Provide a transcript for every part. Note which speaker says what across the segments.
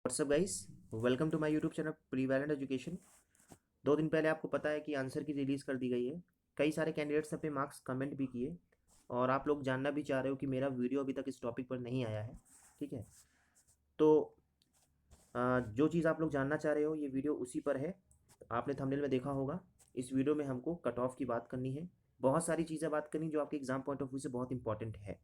Speaker 1: WhatsApp guys, welcome to my YouTube channel prevalent education. 2 दिन पहले आपको पता है कि आंसर की रिलीज़ कर दी गई है। कई सारे कैंडिडेट्स अपने मार्क्स कमेंट भी किए और आप लोग जानना भी चाह रहे हो कि मेरा वीडियो अभी तक इस टॉपिक पर नहीं आया है। ठीक है, तो जो चीज़ आप लोग जानना चाह रहे हो ये वीडियो उसी पर है। आपने थंबनेल में देखा होगा। इस वीडियो में हमको कट ऑफ की बात करनी है, बहुत सारी चीज़ें बात करनी जो आपके एग्जाम पॉइंट ऑफ व्यू से बहुत इंपॉर्टेंट है।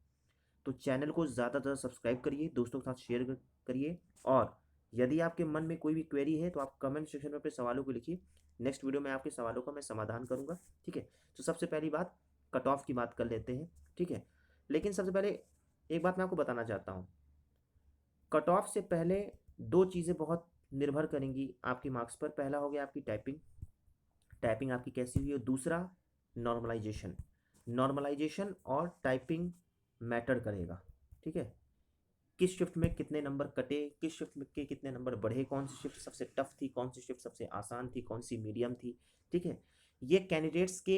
Speaker 1: तो चैनल को ज़्यादा से ज़्यादा सब्सक्राइब करिए, दोस्तों के साथ शेयर करिए, और यदि आपके मन में कोई भी क्वेरी है तो आप कमेंट सेक्शन में अपने सवालों को लिखिए। नेक्स्ट वीडियो में आपके सवालों का मैं समाधान करूंगा। ठीक है, तो सबसे पहली बात कट ऑफ की बात कर लेते हैं। ठीक है, लेकिन सबसे पहले एक बात मैं आपको बताना चाहता हूँ। कट ऑफ से पहले 2 चीज़ें बहुत निर्भर करेंगी आपके मार्क्स पर। पहला हो गया आपकी टाइपिंग, टाइपिंग आपकी कैसी हुई है। दूसरा नॉर्मलाइजेशन, नॉर्मलाइजेशन और टाइपिंग मैटर करेगा। ठीक है, किस शिफ्ट में कितने नंबर कटे, किस शिफ्ट में के कितने नंबर बढ़े, कौन सी शिफ्ट सबसे टफ थी, कौन सी शिफ्ट सबसे आसान थी, कौन सी मीडियम थी। ठीक है, ये कैंडिडेट्स के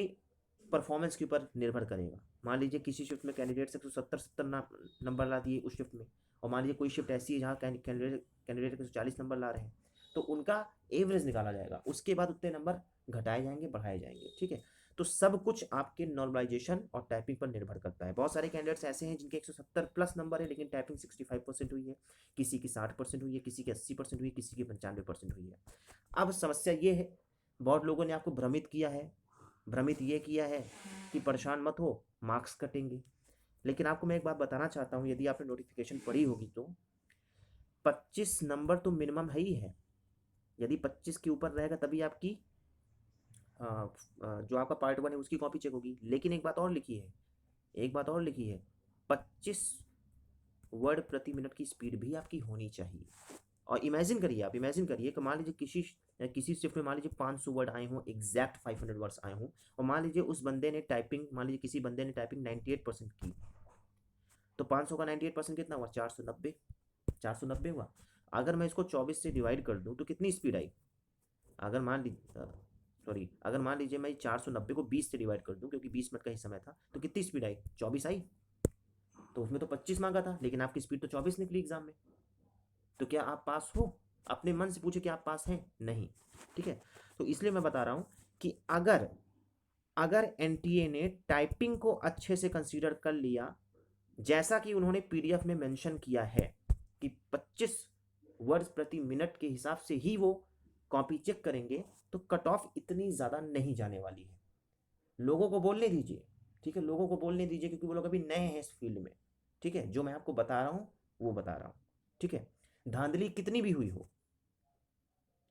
Speaker 1: परफॉर्मेंस के ऊपर निर्भर करेगा। मान लीजिए किसी शिफ्ट में कैंडिडेट 170 नंबर ला दिए उस शिफ्ट में, और मान लीजिए कोई शिफ्ट ऐसी है जहाँ कैंडिडेट 140 नंबर ला रहे हैं, तो उनका एवरेज निकाला जाएगा। उसके बाद उतने नंबर घटाए जाएंगे, बढ़ाए जाएंगे। ठीक है, तो सब कुछ आपके नॉर्मलाइजेशन और टाइपिंग पर निर्भर करता है। बहुत सारे कैंडिडेट्स ऐसे हैं जिनके 170 प्लस नंबर है लेकिन टाइपिंग 65% हुई है, किसी की 60% हुई है, किसी की 80% हुई है, किसी की 95% हुई है। अब समस्या ये है, बहुत लोगों ने आपको भ्रमित किया है, भ्रमित ये किया है कि परेशान मत हो, मार्क्स कटेंगे। लेकिन आपको मैं एक बात बताना चाहता हूँ, यदि आपने नोटिफिकेशन पढ़ी होगी तो 25 नंबर तो मिनिमम है ही है। यदि 25 के ऊपर रहेगा तभी आपकी जो आपका पार्ट 1 है उसकी कॉपी चेक होगी। लेकिन एक बात और लिखी है, एक बात और लिखी है, 25 वर्ड प्रति मिनट की स्पीड भी आपकी होनी चाहिए। और इमेजिन करिए, आप इमेजिन करिए कि मान लीजिए किसी शिफ्ट में मान लीजिए 500 वर्ड आए हों, एग्जैक्ट 500 वर्ड्स आए हों, और मान लीजिए उस बंदे ने टाइपिंग, मान लीजिए किसी बंदे ने टाइपिंग 98% की, तो 500 का 98% कितना हुआ? 490, 490 हुआ। अगर मैं इसको 24 से डिवाइड कर दूं तो कितनी स्पीड आई? अगर मान लीजिए अगर मान लीजिए मैं 490 को 20 से डिवाइड कर दूं, क्योंकि 20 मिनट का ही समय था, तो कितनी स्पीड आई? 24 आई। तो उसमें तो 25 मांगा था लेकिन आपकी स्पीड तो 24 निकली एग्जाम में। तो क्या आप पास हो? अपने मन से पूछे कि आप पास हैं? नहीं। ठीक है, तो इसलिए मैं बता रहा हूं कि अगर अगर एनटीए ने टाइपिंग को अच्छे से कंसीडर कर लिया, जैसा कि उन्होंने पीडीएफ में मेंशन किया है कि 25 वर्ड्स प्रति मिनट के हिसाब से ही वो कॉपी चेक करेंगे, तो कट ऑफ इतनी ज़्यादा नहीं जाने वाली है। लोगों को बोलने दीजिए। ठीक है, लोगों को बोलने दीजिए, क्योंकि वो लोग अभी नए हैं इस फील्ड में। ठीक है, जो मैं आपको बता रहा हूँ वो बता रहा हूँ। ठीक है, धांधली कितनी भी हुई हो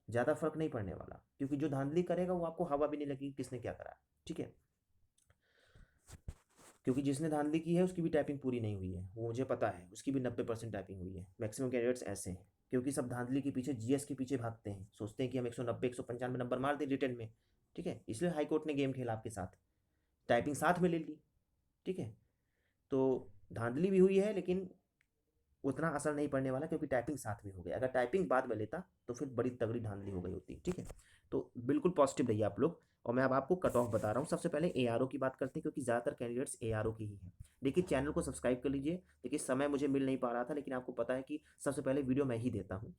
Speaker 1: ज़्यादा फर्क नहीं पड़ने वाला, क्योंकि जो धांधली करेगा वो आपको हवा भी नहीं लगेगी किसने क्या करा। ठीक है, क्योंकि जिसने धांधली की है उसकी भी टाइपिंग पूरी नहीं हुई है, वो मुझे पता है, उसकी भी 90% टाइपिंग हुई है। मैक्सिमम कैंडिडेट्स ऐसे हैं, क्योंकि सब धांधली के पीछे, जीएस के पीछे भागते हैं, सोचते हैं कि हम 190 195 नंबर मार दें रिटर्न में। ठीक है, इसलिए हाईकोर्ट ने गेम खेला आपके साथ, टाइपिंग साथ में ले ली। ठीक है, तो धांधली भी हुई है लेकिन उतना असर नहीं पड़ने वाला, क्योंकि टाइपिंग साथ में हो गया। अगर टाइपिंग बाद में लेता तो फिर बड़ी तगड़ी धांधली हो गई होती। ठीक है, तो बिल्कुल पॉजिटिव रहिए आप लोग। और मैं अब आपको कट ऑफ बता रहा हूँ। सबसे पहले एआरओ की बात करते हैं, क्योंकि ज़्यादातर कैंडिडेट्स एआरओ की ही हैं। देखिए, चैनल को सब्सक्राइब कर लीजिए। देखिए, समय मुझे मिल नहीं पा रहा था, लेकिन आपको पता है कि सबसे पहले वीडियो मैं ही देता हूँ,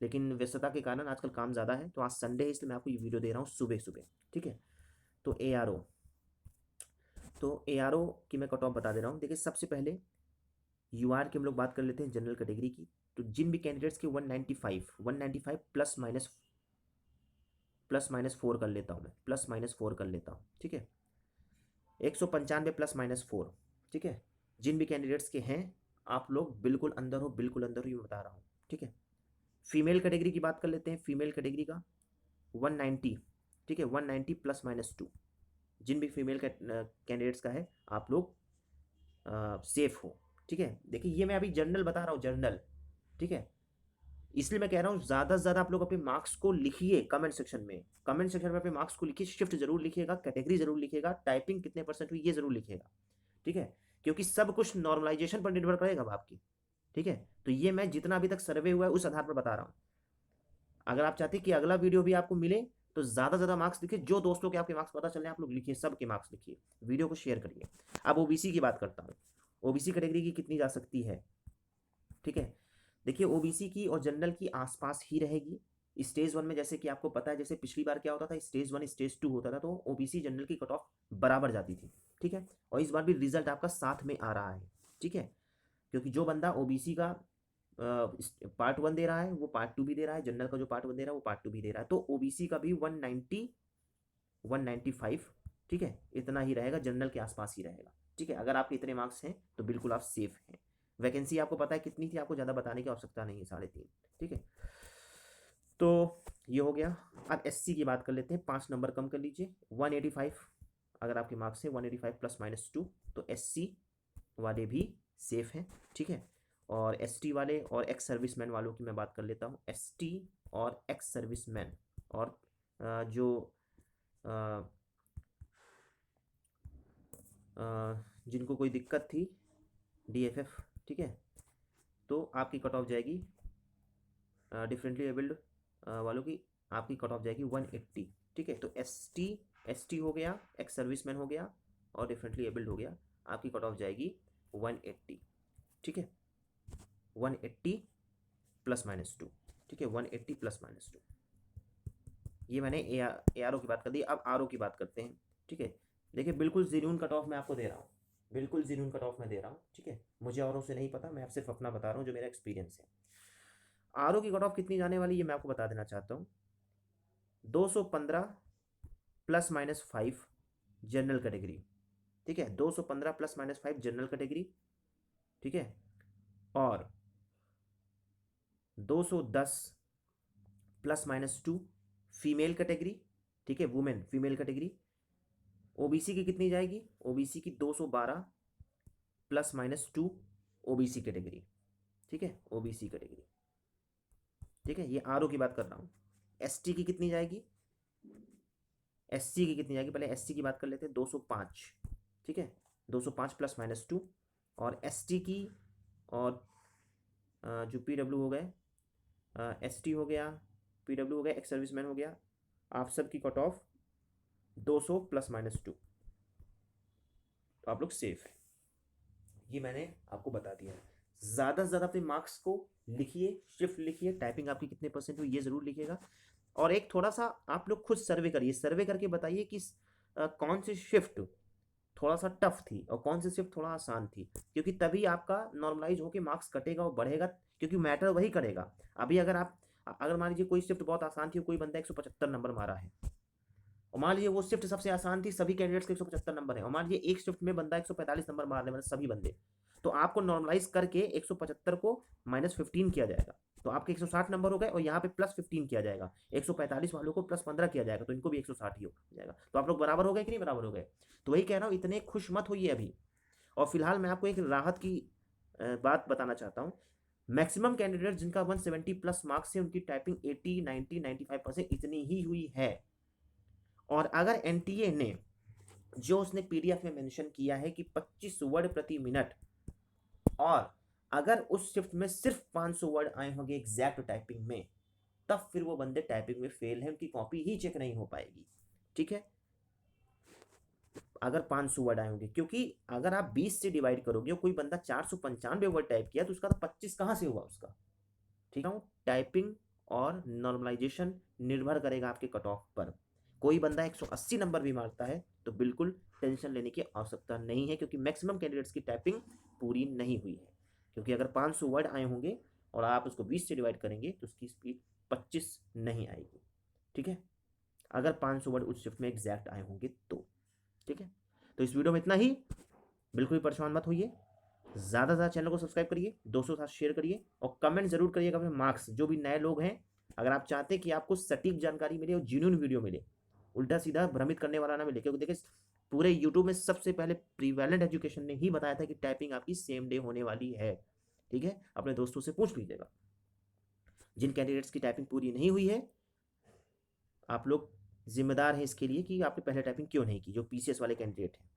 Speaker 1: लेकिन व्यस्तता के कारण आजकल काम ज़्यादा है, तो आज संडे है इसलिए मैं आपको ये वीडियो दे रहा हूँ सुबह सुबह। ठीक है, तो एआरओ की मैं कट ऑफ बता दे रहा हूँ। देखिए, सबसे पहले यूआर की हम लोग बात कर लेते हैं, जनरल कैटेगरी की। तो जिन भी कैंडिडेट्स के 195 प्लस माइनस 4 कर लेता हूँ मैं, प्लस माइनस 4 कर लेता हूँ। ठीक है, 195 प्लस माइनस 4। ठीक है, जिन भी कैंडिडेट्स के हैं आप लोग बिल्कुल अंदर हो, बिल्कुल अंदर हो, ये बता रहा हूँ। ठीक है, फीमेल कैटेगरी की बात कर लेते हैं। फीमेल कैटेगरी का 190। ठीक है, 190 प्लस माइनस 2। जिन भी फीमेल कैंडिडेट्स का है आप लोग सेफ हो। ठीक है, देखिए ये मैं अभी जर्नल बता रहा हूँ, जर्नल। ठीक है, इसलिए मैं कह रहा हूँ ज़्यादा से ज़्यादा आप लोग अपने मार्क्स को लिखिए कमेंट सेक्शन में। कमेंट सेक्शन में अपने मार्क्स को लिखिए, शिफ्ट जरूर लिखिएगा, कैटेगरी जरूर लिखिएगा, टाइपिंग कितने परसेंट हुई ये जरूर लिखिएगा। ठीक है, क्योंकि सब कुछ नॉर्मलाइजेशन पर निर्भर करेगा अब आपकी। ठीक है, तो ये मैं जितना अभी तक सर्वे हुआ है उस आधार पर बता रहा हूँ। अगर आप चाहते हैं कि अगला वीडियो भी आपको मिले तो ज़्यादा से ज़्यादा मार्क्स लिखिए। जो दोस्तों के आपके मार्क्स पता चल रहे हैं आप लोग लिखिए, सबके मार्क्स लिखिए, वीडियो को शेयर करिए। अब ओबीसी की बात करता हूँ, ओबीसी कैटेगरी की कितनी जा सकती है। ठीक है, देखिए ओबीसी की और जनरल की आसपास ही रहेगी। स्टेज 1 में जैसे कि आपको पता है, जैसे पिछली बार क्या होता था, स्टेज 1 स्टेज 2 होता था, तो ओबीसी जनरल की कट ऑफ बराबर जाती थी, ठीक है। और इस बार भी रिजल्ट आपका साथ में आ रहा है, ठीक है, क्योंकि जो बंदा ओबीसी का पार्ट 1 दे रहा है वो पार्ट 2 भी दे रहा है, जनरल का जो पार्ट 1 दे रहा है वो पार्ट 2 भी दे रहा है, तो ओबीसी का भी 190 195, ठीक है, इतना ही रहेगा, जनरल के आसपास ही रहेगा, ठीक है। अगर आपके इतने मार्क्स हैं तो बिल्कुल आप सेफ हैं। वैकेंसी आपको पता है कितनी थी, आपको ज़्यादा बताने की आवश्यकता नहीं है, 3.5, ठीक है। तो ये हो गया। अब एससी की बात कर लेते हैं, 5 नंबर कम कर लीजिए, 185 अगर आपके मार्क्स हैं, 185 प्लस माइनस 2, तो एससी वाले भी सेफ हैं, ठीक है। और एसटी वाले और एक्स सर्विसमैन वालों की मैं बात कर लेता हूँ। एसटी और एक्स सर्विसमैन और जो जिनको कोई दिक्कत थी, डीएफएफ, ठीक है, तो आपकी कट ऑफ जाएगी डिफरेंटली एबल्ड वालों की, आपकी कट ऑफ जाएगी 180, ठीक है। तो एसटी हो गया, एक्स सर्विसमैन हो गया और डिफरेंटली एबल्ड हो गया, आपकी कट ऑफ जाएगी 180, ठीक है, 180 प्लस माइनस 2, ठीक है, 180 प्लस माइनस 2। ये मैंने ए आर ओ की बात कर दी। अब आर ओ की बात करते हैं, ठीक है। देखिए बिल्कुल जेन्युइन कट ऑफ मैं आपको दे रहा हूँ, बिल्कुल जेन्युइन कट ऑफ मैं दे रहा हूँ, ठीक है। मुझे औरों से नहीं पता, मैं आप सिर्फ अपना बता रहा हूँ जो मेरा एक्सपीरियंस है। आर ओ की कट ऑफ कितनी जाने वाली है मैं आपको बता देना चाहता हूँ। 215 प्लस माइनस 5 जनरल कैटेगरी, ठीक है, 215 प्लस माइनस 5 जनरल कैटेगरी, ठीक है, और 210 प्लस माइनस 2 फीमेल कैटेगरी, ठीक है, वुमेन फीमेल कैटेगरी। ओबीसी की कितनी जाएगी, ओबीसी की 212 प्लस माइनस 2 ओबीसी कैटेगरी, ठीक है, ओबीसी कैटेगरी, ठीक है, ये आरओ की बात कर रहा हूँ। एसटी की कितनी जाएगी, एससी की कितनी जाएगी, पहले एससी की बात कर लेते हैं, 205, ठीक है, 205 प्लस माइनस 2। और एसटी की और जो पीडब्ल्यू हो गए, एसटी हो गया, पीडब्ल्यू हो गया, एक्स सर्विसमैन हो गया, आप सब की कट ऑफ 200 प्लस माइनस 2, तो आप लोग सेफ हैं। ये मैंने आपको बता दिया है। ज़्यादा से ज़्यादा अपने मार्क्स को लिखिए, शिफ्ट लिखिए, टाइपिंग आपकी कितने परसेंट हुई ये ज़रूर लिखिएगा। और एक थोड़ा सा आप लोग खुद सर्वे करिए, सर्वे करके बताइए कि कौन सी शिफ्ट थोड़ा सा टफ थी और कौन सी शिफ्ट थोड़ा आसान थी, क्योंकि तभी आपका नॉर्मलाइज होकर मार्क्स कटेगा और बढ़ेगा, क्योंकि मैटर वही करेगा। अभी अगर मान लीजिए कोई शिफ्ट बहुत आसान थी, कोई बंदा 175 नंबर मारा है, और मान लीजिए वो शिफ्ट सबसे आसान थी, सभी कैंडिडेट्स के 175 नंबर है, और मान लीजिए एक शिफ्ट में बंदा 145 नंबर मारने वाले सभी बंदे, तो आपको नॉर्मलाइज करके 175 को -15 किया जाएगा, तो आपके 160 नंबर हो गए, और यहाँ पे +15 किया जाएगा, 145 वालों को +15 किया जाएगा, तो इनको भी 160 ही हो जाएगा, तो आप लोग बराबर हो गए कि नहीं बराबर हो गए। तो वही कह रहा हूँ, इतने खुश मत होइए अभी। और फिलहाल मैं आपको एक राहत की बात बताना चाहता हूँ। मैक्सिमम कैंडिडेट जिनका 170 प्लस मार्क्स है, उनकी टाइपिंग 80 90 95% इतनी ही हुई है। और अगर एनटीए ने जो उसने पीडीएफ में मेंशन किया है कि 25 वर्ड प्रति मिनट, और अगर उस शिफ्ट में सिर्फ 500 वर्ड आए होंगे एग्जैक्ट टाइपिंग में, तब फिर वो बंदे टाइपिंग में फेल है, उनकी कॉपी ही चेक नहीं हो पाएगी, ठीक है, अगर 500 वर्ड आए होंगे। क्योंकि अगर आप 20 से डिवाइड करोगे, कोई बंदा 495 वर्ड टाइप किया, तो उसका तो 25 कहाँ से हुआ उसका, ठीक है। टाइपिंग और नॉर्मलाइजेशन निर्भर करेगा आपके कट ऑफ पर। कोई बंदा 180 नंबर भी मारता है तो बिल्कुल टेंशन लेने की आवश्यकता नहीं है, क्योंकि मैक्सिमम कैंडिडेट्स की टाइपिंग पूरी नहीं हुई है। क्योंकि अगर 500 वर्ड आए होंगे और आप उसको 20 से डिवाइड करेंगे तो उसकी स्पीड 25 नहीं आएगी, ठीक है, अगर 500 वर्ड उस शिफ्ट में एग्जैक्ट आए होंगे तो, ठीक है। तो इस वीडियो में इतना ही, बिल्कुल भी परेशान मत होइए, ज़्यादा से ज़्यादा चैनल को सब्सक्राइब करिए, दोस्तों के साथ शेयर करिए, और कमेंट जरूर करिएगा अपने मार्क्स। जो भी नए लोग हैं, अगर आप चाहते हैं कि आपको सटीक जानकारी मिले और जेन्युइन वीडियो मिले, उल्टा सीधा भ्रमित करने वाला ना मिले, क्योंकि देखिए पूरे यूट्यूब में सबसे पहले प्रीवैलेंट एजुकेशन ने ही बताया था कि टाइपिंग आपकी सेम डे होने वाली है, ठीक है। अपने दोस्तों से पूछ लीजिएगा। जिन कैंडिडेट्स की टाइपिंग पूरी नहीं हुई है, आप लोग जिम्मेदार हैं इसके लिए कि आपने पहले टाइपिंग क्यों नहीं की, जो पीसीएस वाले कैंडिडेट हैं।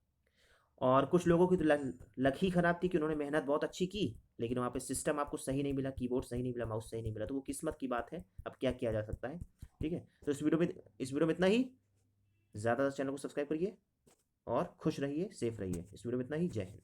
Speaker 1: और कुछ लोगों की तो लक ही खराब थी कि उन्होंने मेहनत बहुत अच्छी की, लेकिन वहाँ पे सिस्टम आपको सही नहीं मिला, कीबोर्ड सही नहीं मिला, माउस सही नहीं मिला, तो वो किस्मत की बात है, अब क्या किया जा सकता है, ठीक है। तो इस वीडियो में इतना ही, ज़्यादा चैनल को सब्सक्राइब करिए और खुश रहिए, सेफ रहिए। इस वीडियो में इतना ही, जय हिंद।